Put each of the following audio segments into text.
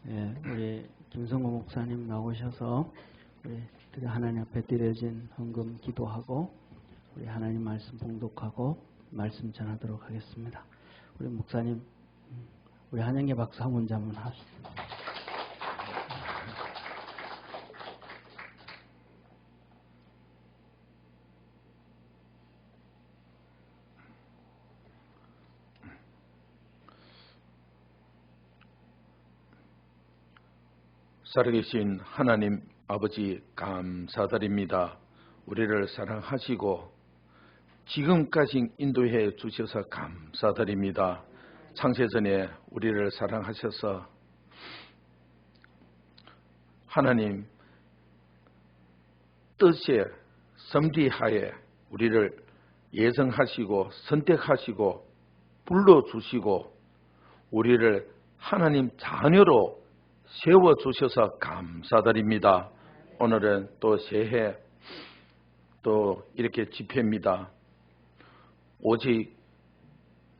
예, 우리 김성호 목사님 나오셔서 우리 하나님 앞에 드려진 헌금 기도하고 우리 하나님 말씀 봉독하고 말씀 전하도록 하겠습니다. 우리 목사님, 우리 한영계 박사 먼저 한번 하십시오. 살아계신 하나님 아버지 감사드립니다. 우리를 사랑하시고 지금까지 인도해 주셔서 감사드립니다. 창세전에 우리를 사랑하셔서 하나님 뜻에 섭리하에 우리를 예정하시고 선택하시고 불러주시고 우리를 하나님 자녀로 세워주셔서 감사드립니다. 오늘은 또 새해 또 이렇게 집회입니다. 오직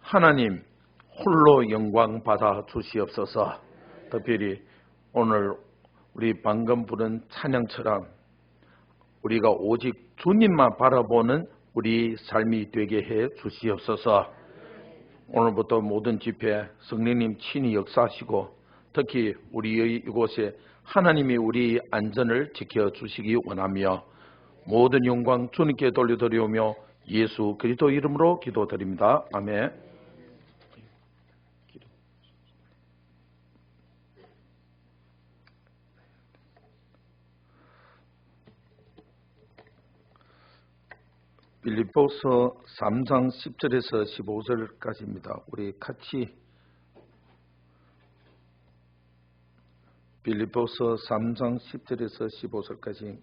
하나님 홀로 영광 받아 주시옵소서. 특별히 오늘 우리 방금 부른 찬양처럼 우리가 오직 주님만 바라보는 우리 삶이 되게 해 주시옵소서. 오늘부터 모든 집회 성령님 친히 역사하시고 특히 우리의 이곳에 하나님이 우리 안전을 지켜주시기 원하며 모든 영광 주님께 돌려드리오며 예수 그리스도 이름으로 기도드립니다. 아멘. 빌립보서 3장 10절에서 15절까지입니다. 우리 같이 빌립보서 3장 10절에서 15절까지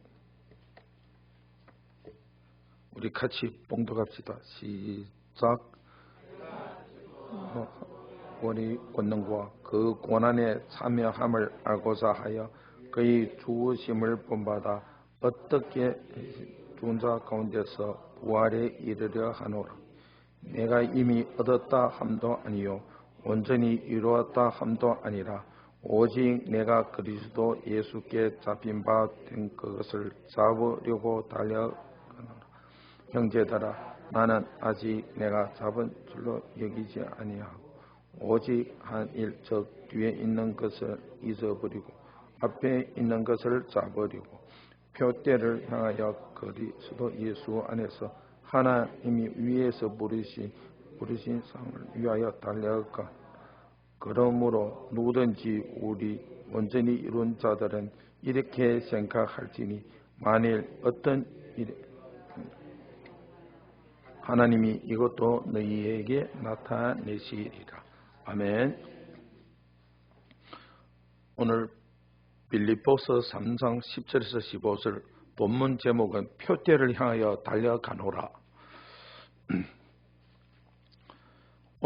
우리 같이 봉독합시다. 시작. 원이 권능과 그 고난에 참여함을 알고자 하여 그의 죽으심을 본받아 어떻게 죽은 자 가운데서 부활에 이르려 하노라. 내가 이미 얻었다 함도 아니요 온전히 이루었다 함도 아니라 오직 내가 그리스도 예수께 잡힌 바 된 그것을 잡으려고 달려가노라. 형제들아, 나는 아직 내가 잡은 줄로 여기지 아니하고 오직 한 일, 즉 뒤에 있는 것을 잊어버리고 앞에 있는 것을 잡으려고 표대를 향하여 그리스도 예수 안에서 하나님이 위에서 부르신 상을 위하여 달려가. 그러므로 누구든지 우리 온전히 이룬 자들은 이렇게 생각할지니 만일 어떤 일에 하나님이 이것도 너희에게 나타내시리라. 아멘. 오늘 빌립보서 3장 10절에서 15절 본문 제목은 표대를 향하여 달려가노라.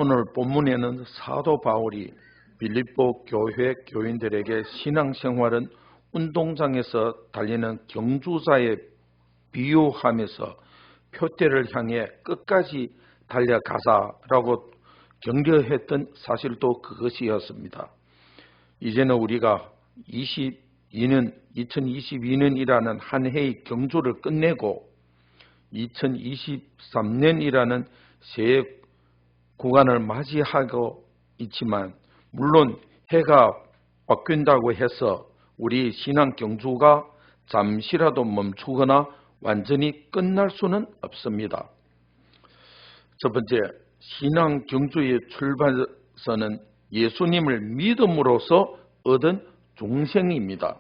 오늘 본문에는 사도 바울이 빌립보 교회 교인들에게 신앙생활은 운동장에서 달리는 경주자에 비유하면서 표대를 향해 끝까지 달려가자라고 격려했던 사실도 그것이었습니다. 이제는 우리가 2022년이라는 한 해의 경주를 끝내고 2023년이라는 새해 구간을 맞이하고 있지만 물론 해가 바뀐다고 해서 우리 신앙 경주가 잠시라도 멈추거나 완전히 끝날 수는 없습니다. 첫 번째, 신앙 경주의 출발선은 예수님을 믿음으로써 얻은 중생입니다.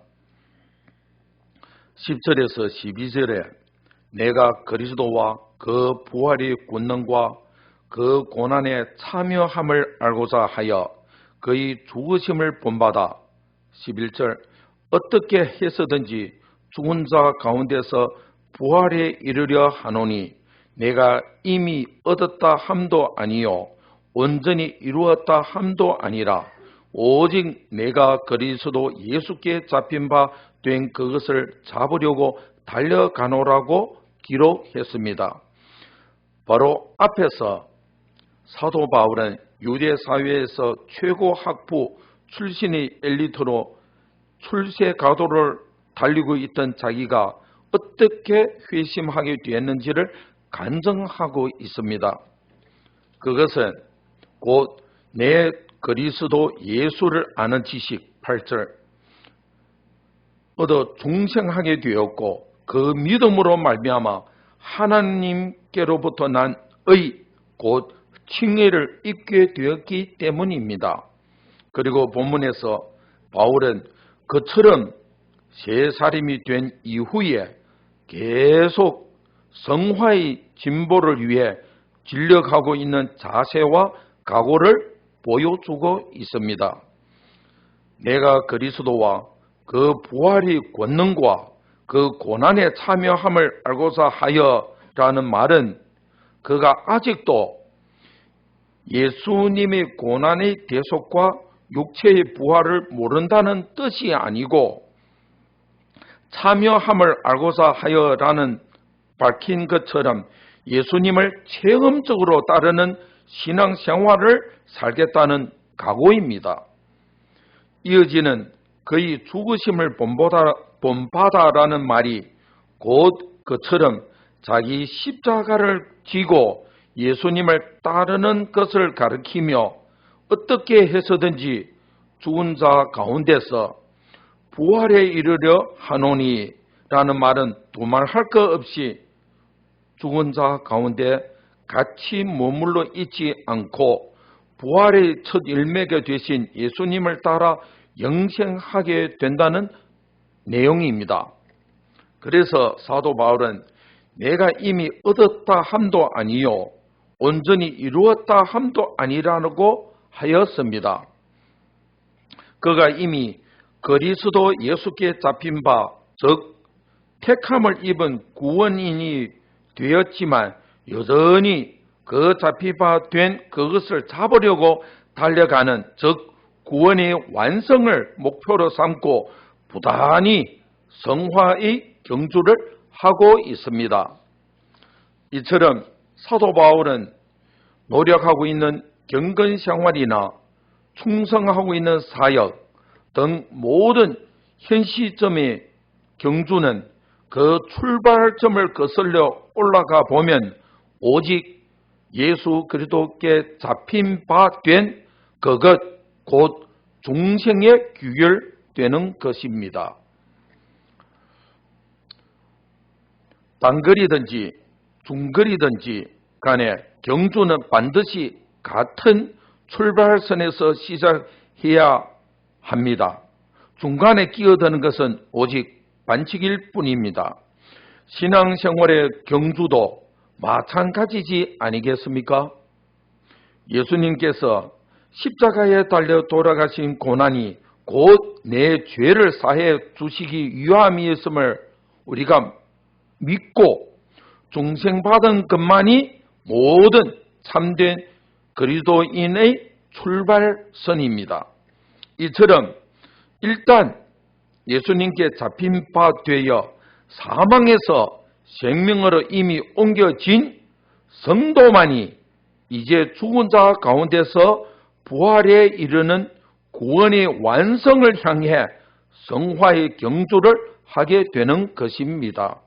10절에서 12절에 내가 그리스도와 그 부활의 권능과 그 고난에 참여함을 알고자 하여 그의 죽으심을 본받아 11절 어떻게 해서든지 죽은 자 가운데서 부활에 이르려 하노니 내가 이미 얻었다 함도 아니요 온전히 이루었다 함도 아니라 오직 내가 그리스도 예수께 잡힌 바 된 그것을 잡으려고 달려가노라고 기록했습니다. 바로 앞에서 사도 바울은 유대 사회에서 최고 학부 출신의 엘리트로 출세 가도를 달리고 있던 자기가 어떻게 회심하게 되었는지를 간증하고 있습니다. 그것은 곧 내 그리스도 예수를 아는 지식 8절 얻어 중생하게 되었고 그 믿음으로 말미암아 하나님께로부터 난 의 곧 칭의를 입게 되었기 때문입니다. 그리고 본문에서 바울은 그처럼 새 사람이 된 이후에 계속 성화의 진보를 위해 진력하고 있는 자세와 각오를 보여주고 있습니다. 내가 그리스도와 그 부활의 권능과 그 고난에 참여함을 알고자 하여라는 말은 그가 아직도 예수님의 고난의 대속과 육체의 부활을 모른다는 뜻이 아니고 참여함을 알고자 하여라는 밝힌 것처럼 예수님을 체험적으로 따르는 신앙생활을 살겠다는 각오입니다. 이어지는 그의 죽으심을 본받아라는 말이 곧 그처럼 자기 십자가를 지고 예수님을 따르는 것을 가리키며 어떻게 해서든지 죽은 자 가운데서 부활에 이르려 하노니라는 말은 두말할 것 없이 죽은 자 가운데 같이 머물러 있지 않고 부활의 첫 일맥이 되신 예수님을 따라 영생하게 된다는 내용입니다. 그래서 사도 바울은 내가 이미 얻었다 함도 아니요 온전히 이루었다 함도 아니라고 하였습니다. 그가 이미 그리스도 예수께 잡힌 바, 즉 택함을 입은 구원인이 되었지만 여전히 그 잡힌 바 된 그것을 잡으려고 달려가는, 즉 구원의 완성을 목표로 삼고 부단히 성화의 경주를 하고 있습니다. 이처럼 사도 바울은 노력하고 있는 경건 생활이나 충성하고 있는 사역 등 모든 현 시점의 경주는 그 출발점을 거슬러 올라가 보면 오직 예수 그리스도께 잡힌 바 된 그것 곧 중생에 귀결되는 것입니다. 단거리든지 중거리든지 간에 경주는 반드시 같은 출발선에서 시작해야 합니다. 중간에 끼어드는 것은 오직 반칙일 뿐입니다. 신앙생활의 경주도 마찬가지지 아니겠습니까? 예수님께서 십자가에 달려 돌아가신 고난이 곧 내 죄를 사해 주시기 위함이었음을 우리가 믿고 중생받은 것만이 모든 참된 그리스도인의 출발선입니다. 이처럼 일단 예수님께 잡힌 바 되어 사망에서 생명으로 이미 옮겨진 성도만이 이제 죽은 자 가운데서 부활에 이르는 구원의 완성을 향해 성화의 경주를 하게 되는 것입니다.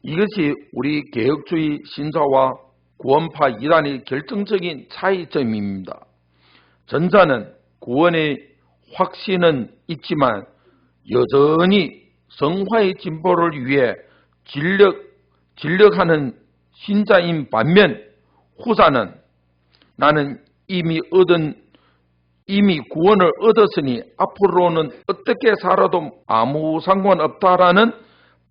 이것이 우리 개혁주의 신자와 구원파 이단의 결정적인 차이점입니다. 전자는 구원의 확신은 있지만 여전히 성화의 진보를 위해 진력하는 신자인 반면 후자는 나는 이미 구원을 얻었으니 앞으로는 어떻게 살아도 아무 상관없다라는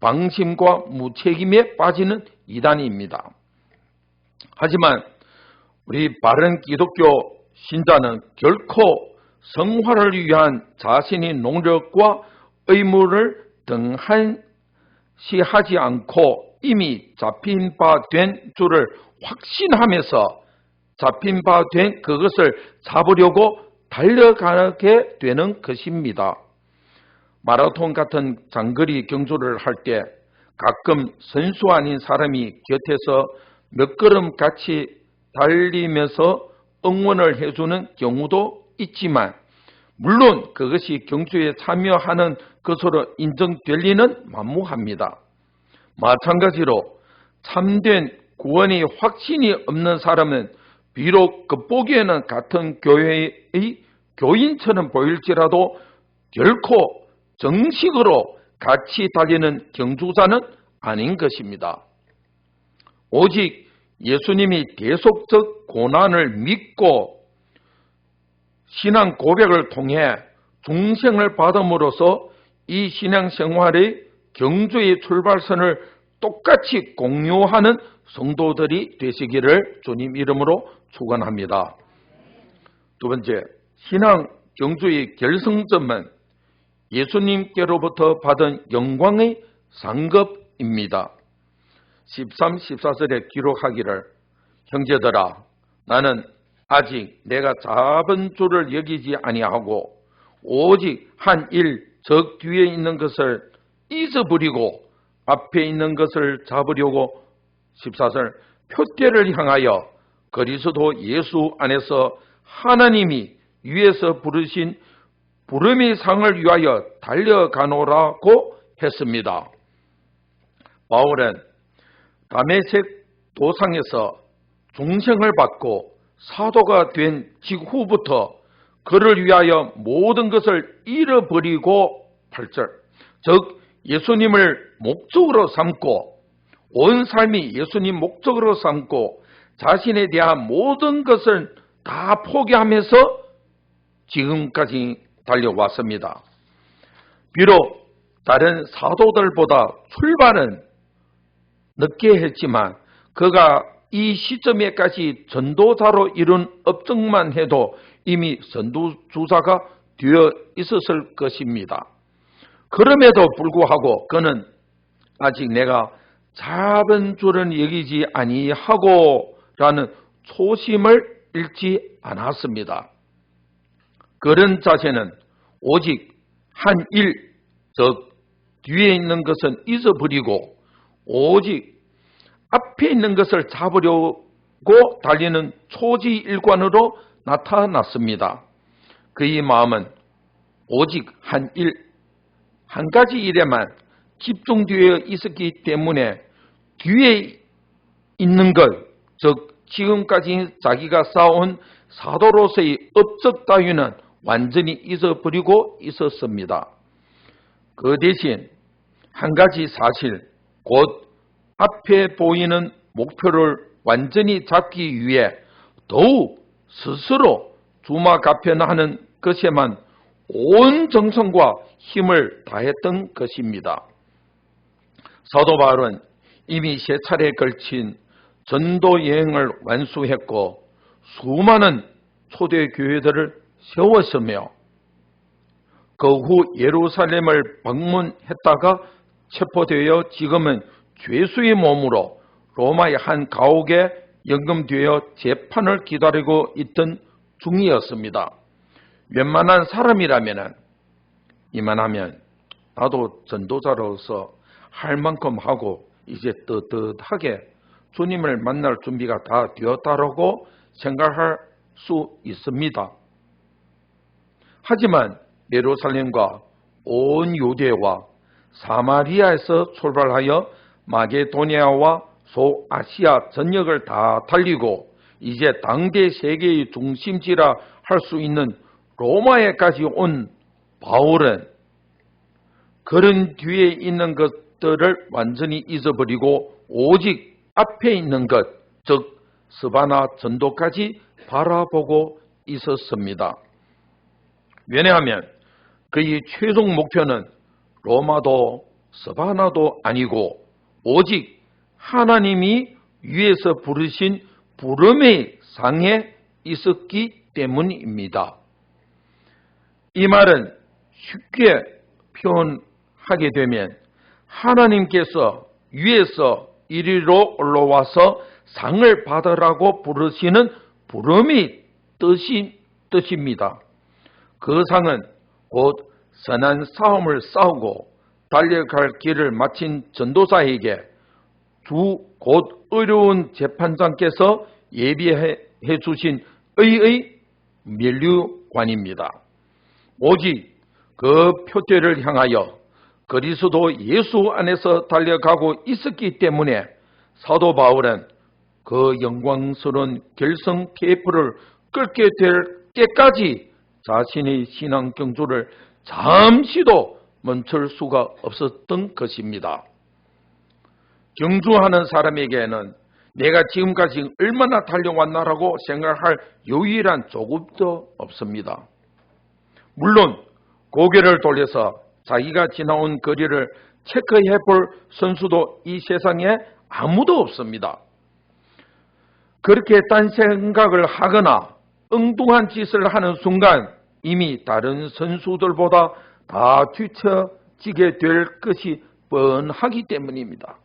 방심과 무책임에 빠지는 이단입니다. 하지만 우리 바른 기독교 신자는 결코 성화를 위한 자신의 노력과 의무를 등한시하지 않고 이미 잡힌 바 된 줄을 확신하면서 잡힌 바 된 그것을 잡으려고 달려가게 되는 것입니다. 마라톤 같은 장거리 경주를 할 때 가끔 선수 아닌 사람이 곁에서 몇 걸음 같이 달리면서 응원을 해주는 경우도 있지만 물론 그것이 경주에 참여하는 것으로 인정될 리는 만무합니다. 마찬가지로 참된 구원의 확신이 없는 사람은 비록 겉보기에는 같은 교회의 교인처럼 보일지라도 결코 정식으로 같이 달리는 경주자는 아닌 것입니다. 오직 예수님이 계속적 고난을 믿고 신앙 고백을 통해 중생을 받음으로써 이 신앙생활의 경주의 출발선을 똑같이 공유하는 성도들이 되시기를 주님 이름으로 축원합니다. 두 번째, 신앙 경주의 결승점은 예수님께로부터 받은 영광의 상급입니다. 13, 14절에 기록하기를 형제들아 나는 아직 내가 잡은 줄을 여기지 아니하고 오직 한 일 적 뒤에 있는 것을 잊어버리고 앞에 있는 것을 잡으려고 14절 표대를 향하여 그리스도 예수 안에서 하나님이 위에서 부르신 부름의 상을 위하여 달려가노라고 했습니다. 바울은 다메섹 도상에서 중생을 받고 사도가 된 직후부터 그를 위하여 모든 것을 잃어버리고 8절 즉 예수님을 목적으로 삼고 온 삶이 예수님 목적으로 삼고 자신에 대한 모든 것을 다 포기하면서 지금까지 달려왔습니다. 비록 다른 사도들보다 출발은 늦게 했지만 그가 이 시점에까지 전도자로 이룬 업적만 해도 이미 선두주자가 되어 있었을 것입니다. 그럼에도 불구하고 그는 아직 내가 잡은 줄은 여기지 아니하고 라는 초심을 잃지 않았습니다. 그런 자세는 오직 한 일, 즉 뒤에 있는 것은 잊어버리고 오직 앞에 있는 것을 잡으려고 달리는 초지일관으로 나타났습니다. 그의 마음은 오직 한 일, 한 가지 일에만 집중되어 있었기 때문에 뒤에 있는 것, 즉 지금까지 자기가 쌓아온 사도로서의 업적 따위는 완전히 잊어버리고 있었습니다. 그 대신 한 가지 사실, 곧 앞에 보이는 목표를 완전히 잡기 위해 더욱 스스로 주마가편하는 것에만 온 정성과 힘을 다했던 것입니다. 사도 바울은 이미 세 차례에 걸친 전도 여행을 완수했고 수많은 초대 교회들을 세웠으며 그 후 예루살렘을 방문했다가 체포되어 지금은 죄수의 몸으로 로마의 한 감옥에 연금되어 재판을 기다리고 있던 중이었습니다. 웬만한 사람이라면 이만하면 나도 전도자로서 할 만큼 하고 이제 떳떳하게 주님을 만날 준비가 다 되었다라고 생각할 수 있습니다. 하지만 예루살렘과 온 유대와 사마리아에서 출발하여 마게도니아와 소아시아 전역을 다 달리고 이제 당대 세계의 중심지라 할 수 있는 로마에까지 온 바울은 그런 뒤에 있는 것들을 완전히 잊어버리고 오직 앞에 있는 것, 즉 스바나 전도까지 바라보고 있었습니다. 왜냐하면 그의 최종 목표는 로마도 스바나도 아니고 오직 하나님이 위에서 부르신 부름의 상에 있었기 때문입니다. 이 말은 쉽게 표현하게 되면 하나님께서 위에서 이리로 올라와서 상을 받으라고 부르시는 부름의 뜻입니다. 그 상은 곧 선한 싸움을 싸우고 달려갈 길을 마친 전도사에게 주 곧 어려운 재판장께서 예비해 주신 의의 면류 관입니다. 오직 그 표대를 향하여 그리스도 예수 안에서 달려가고 있었기 때문에 사도 바울은 그 영광스러운 결성 테이프를 끌게 될 때까지 자신의 신앙 경주를 잠시도 멈출 수가 없었던 것입니다. 경주하는 사람에게는 내가 지금까지 얼마나 달려왔나라고 생각할 유일한 조금도 없습니다. 물론 고개를 돌려서 자기가 지나온 거리를 체크해 볼 선수도 이 세상에 아무도 없습니다. 그렇게 딴 생각을 하거나 엉뚱한 짓을 하는 순간 이미 다른 선수들보다 다 뒤처지게 될 것이 뻔하기 때문입니다.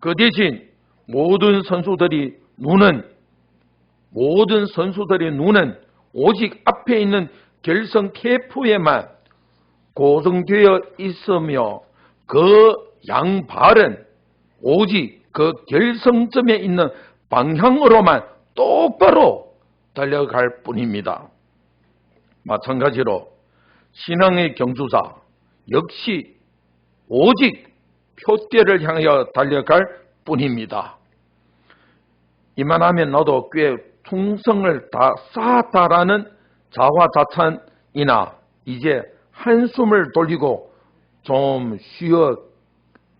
그 대신 모든 선수들의 눈은 오직 앞에 있는 결성 테이프에만 고정되어 있으며 그 양발은 오직 그 결성점에 있는 방향으로만 똑바로 달려갈 뿐입니다. 마찬가지로 신앙의 경주자 역시 오직 표대를 향하여 달려갈 뿐입니다. 이만하면 나도 꽤 충성을 다 쌓았다라는 자화자찬이나 이제 한숨을 돌리고 좀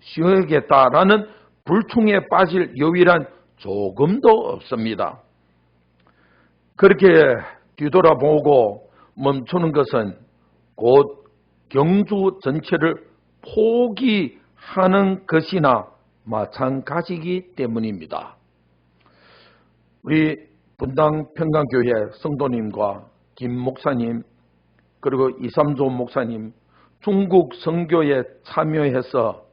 쉬어야겠다라는 불충에 빠질 여유란 조금도 없습니다. 그렇게 뒤돌아보고 멈추는 것은 곧 경주 전체를 포기하는 것이나 마찬가지이기 때문입니다. 우리 분당 평강교회 성도님과 김 목사님 그리고 이삼조 목사님 중국 선교에 참여해서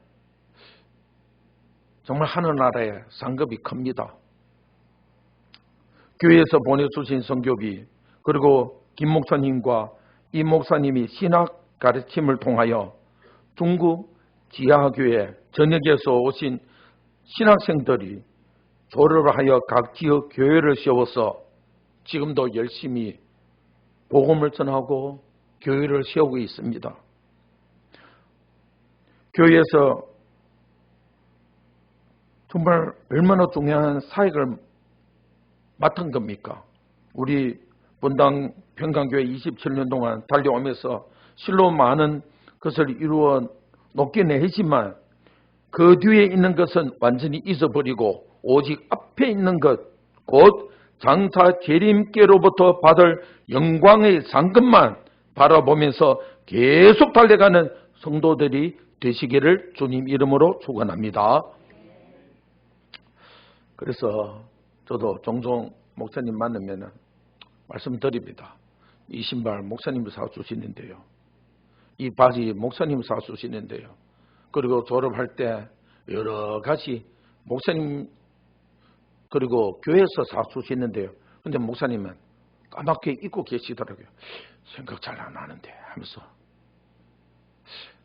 정말 하늘나라의 상급이 큽니다. 교회에서 보내주신 선교비 그리고 김 목사님과 이 목사님이 신학 가르침을 통하여 중국 지하교회 전역에서 오신 신학생들이 졸업을 하여 각 지역 교회를 세워서 지금도 열심히 복음을 전하고 교회를 세우고 있습니다. 교회에서 정말 얼마나 중요한 사역을 맡은 겁니까? 우리 분당 평강교회 27년 동안 달려오면서 실로 많은 것을 이루어 놓긴 했지만 그 뒤에 있는 것은 완전히 잊어버리고 오직 앞에 있는 것, 곧 장차 재림께로부터 받을 영광의 상급만 바라보면서 계속 달려가는 성도들이 되시기를 주님 이름으로 축원합니다. 그래서 저도 종종 목사님 만나면 말씀드립니다. 이 신발 목사님이 사주시는데요. 이 바지 목사님이 사주시는데요. 그리고 졸업할 때 여러 가지 목사님 그리고 교회에서 사주시는데요. 근데 목사님은 까맣게 입고 계시더라고요. 생각 잘 안 하는데 하면서.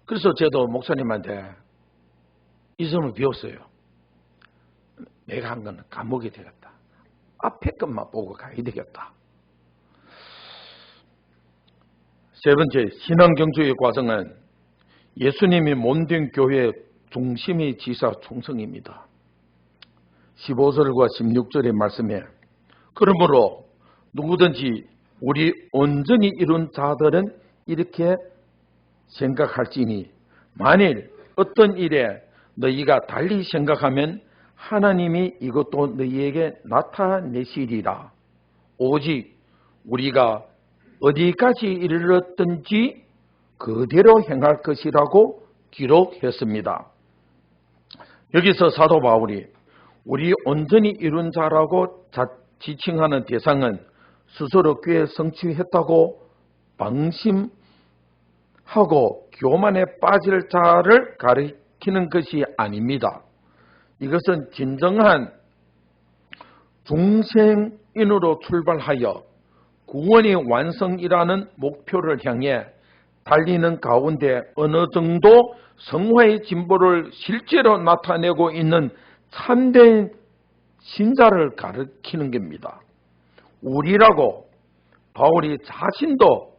그래서 저도 목사님한테 이 점을 배웠어요. 내가 한 건 까먹게 되겠다. 앞에 것만 보고 가야 되겠다. 세 번째, 신앙경주의 과정은 예수님이 몸된 교회의 중심의 지사 충성입니다. 15절과 16절의 말씀에 그러므로 누구든지 우리 온전히 이룬 자들은 이렇게 생각할지니 만일 어떤 일에 너희가 달리 생각하면 하나님이 이것도 너희에게 나타내시리라. 오직 우리가 어디까지 이르렀든지 그대로 행할 것이라고 기록했습니다. 여기서 사도 바울이 우리 온전히 이룬 자라고 지칭하는 대상은 스스로 꽤 성취했다고 방심하고 교만에 빠질 자를 가리키는 것이 아닙니다. 이것은 진정한 중생인으로 출발하여 구원의 완성이라는 목표를 향해 달리는 가운데 어느 정도 성화의 진보를 실제로 나타내고 있는 참된 신자를 가리키는 겁니다. 우리라고 바울이 자신도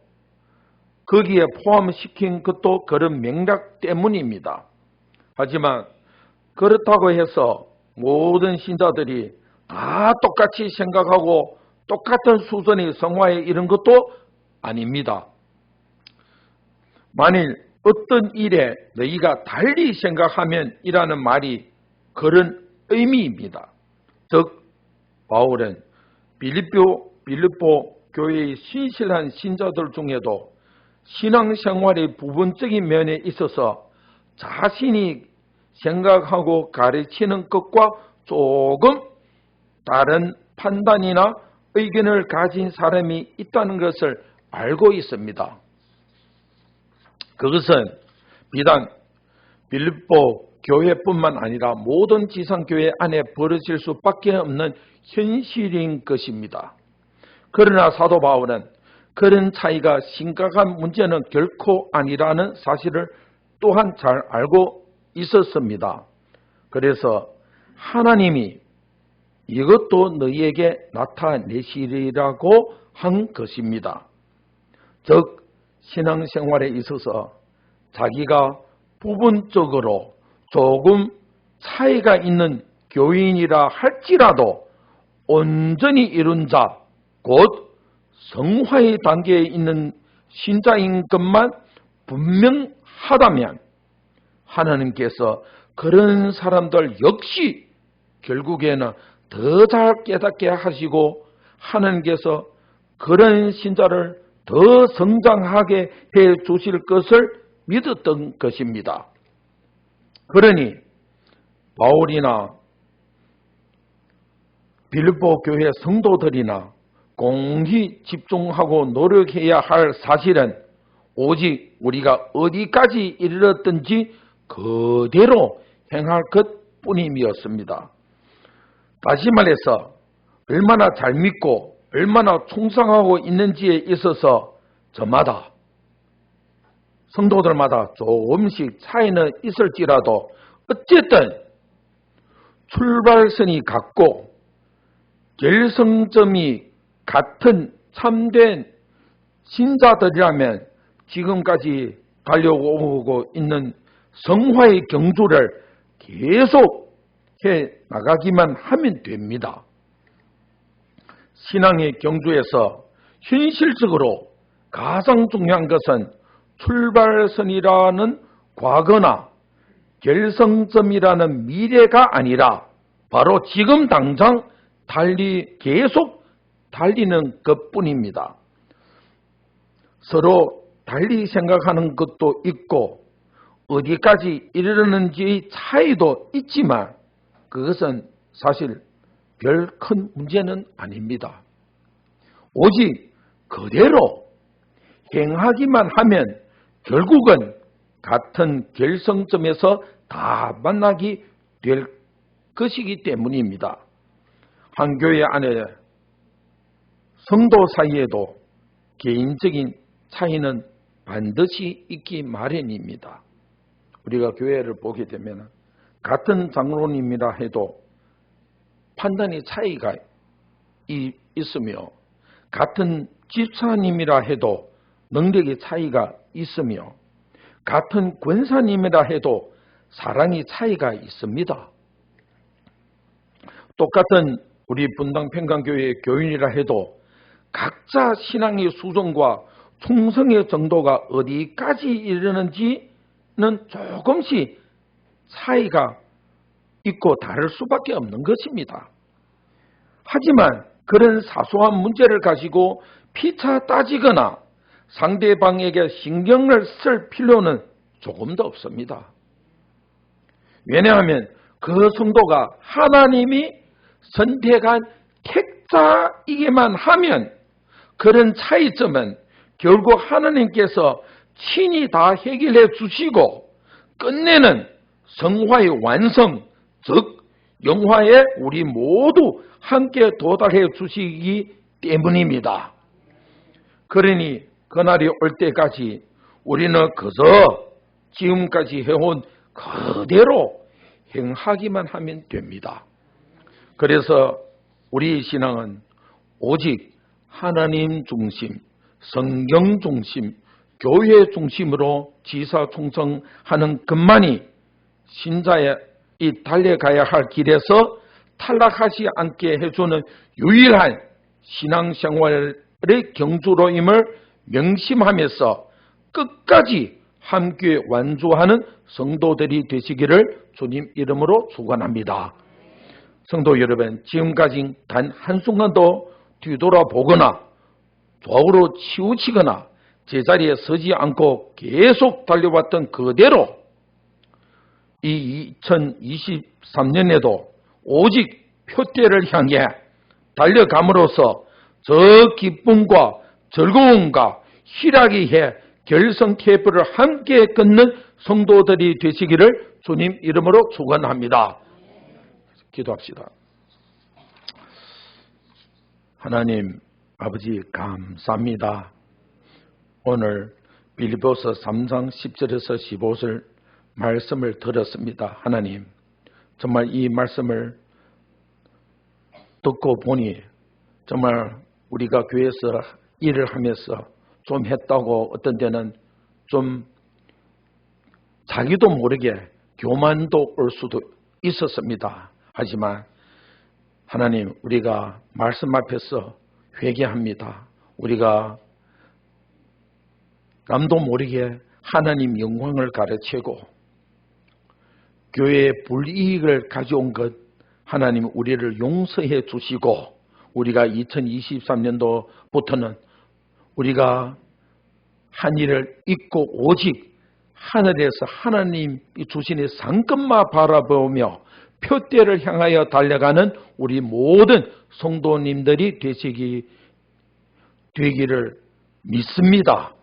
거기에 포함시킨 것도 그런 맥락 때문입니다. 하지만 그렇다고 해서 모든 신자들이 다 똑같이 생각하고 똑같은 수준의 성화에 이른 것도 아닙니다. 만일 어떤 일에 너희가 달리 생각하면 이라는 말이 그런 의미입니다. 즉 바울은 빌립보 교회의 신실한 신자들 중에도 신앙생활의 부분적인 면에 있어서 자신이 생각하고 가르치는 것과 조금 다른 판단이나 의견을 가진 사람이 있다는 것을 알고 있습니다. 그것은 비단 빌립보 교회뿐만 아니라 모든 지상교회 안에 벌어질 수밖에 없는 현실인 것입니다. 그러나 사도 바울은 그런 차이가 심각한 문제는 결코 아니라는 사실을 또한 잘 알고 있었습니다. 그래서 하나님이 이것도 너희에게 나타내시리라고 한 것입니다. 즉 신앙생활에 있어서 자기가 부분적으로 조금 차이가 있는 교인이라 할지라도 온전히 이룬 자, 곧 성화의 단계에 있는 신자인 것만 분명하다면 하나님께서 그런 사람들 역시 결국에는 더 잘 깨닫게 하시고 하나님께서 그런 신자를 더 성장하게 해 주실 것을 믿었던 것입니다. 그러니 바울이나 빌립보 교회 성도들이나 공히 집중하고 노력해야 할 사실은 오직 우리가 어디까지 이르렀든지 그대로 행할 것뿐임이었습니다. 다시 말해서 얼마나 잘 믿고 얼마나 충성하고 있는지에 있어서 저마다 성도들마다 조금씩 차이는 있을지라도 어쨌든 출발선이 같고 결성점이 같은 참된 신자들이라면 지금까지 달려오고 있는 성화의 경주를 계속 해 나가기만 하면 됩니다. 신앙의 경주에서 현실적으로 가장 중요한 것은 출발선이라는 과거나 결성점이라는 미래가 아니라 바로 지금 당장 계속 달리는 것뿐입니다. 서로 달리 생각하는 것도 있고 어디까지 이르는지 차이도 있지만 그것은 사실 별 큰 문제는 아닙니다. 오직 그대로 행하기만 하면 결국은 같은 결성점에서 다 만나게 될 것이기 때문입니다. 한 교회 안에 성도 사이에도 개인적인 차이는 반드시 있기 마련입니다. 우리가 교회를 보게 되면 같은 장로님이라 해도 판단의 차이가 있으며 같은 집사님이라 해도 능력의 차이가 있으며 같은 권사님이라 해도 사랑의 차이가 있습니다. 똑같은 우리 분당평강교회의 교인이라 해도 각자 신앙의 수준과 충성의 정도가 어디까지 이르는지는 조금씩 차이가 있고 다를 수밖에 없는 것입니다. 하지만 그런 사소한 문제를 가지고 피차 따지거나 상대방에게 신경을 쓸 필요는 조금도 없습니다. 왜냐하면 그 성도가 하나님이 선택한 택자이기만 하면 그런 차이점은 결국 하나님께서 친히 다 해결해 주시고 끝내는 성화의 완성, 즉 영화에 우리 모두 함께 도달해 주시기 때문입니다. 그러니 그날이 올 때까지 우리는 그저 지금까지 해온 그대로 행하기만 하면 됩니다. 그래서 우리 신앙은 오직 하나님 중심, 성경 중심, 교회 중심으로 지사 충성하는 것만이 신자의 이 달려가야 할 길에서 탈락하지 않게 해주는 유일한 신앙생활의 경주로임을 명심하면서 끝까지 함께 완주하는 성도들이 되시기를 주님 이름으로 축원합니다. 성도 여러분, 지금까지 단 한순간도 뒤돌아보거나 좌우로 치우치거나 제자리에 서지 않고 계속 달려왔던 그대로 이 2023년에도 오직 표대를 향해 달려감으로써 저 기쁨과 즐거움과 희락의 결성 테이프를 함께 끊는 성도들이 되시기를 주님 이름으로 축원합니다. 기도합시다. 하나님 아버지 감사합니다. 오늘 빌립보서 3장 10절에서 15절 말씀을 들었습니다. 하나님 정말 이 말씀을 듣고 보니 정말 우리가 교회에서 일을 하면서 좀 했다고 어떤 때는 좀 자기도 모르게 교만도 올 수도 있었습니다. 하지만 하나님 우리가 말씀 앞에서 회개합니다. 우리가 남도 모르게 하나님 영광을 가르치고 교회의 불이익을 가져온 것 하나님 우리를 용서해 주시고 우리가 2023년도부터는 우리가 한 일을 잊고 오직 하늘에서 하나님이 주시는 상급만 바라보며 표대를 향하여 달려가는 우리 모든 성도님들이 되기를 믿습니다.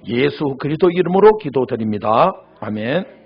예수 그리스도 이름으로 기도드립니다. 아멘.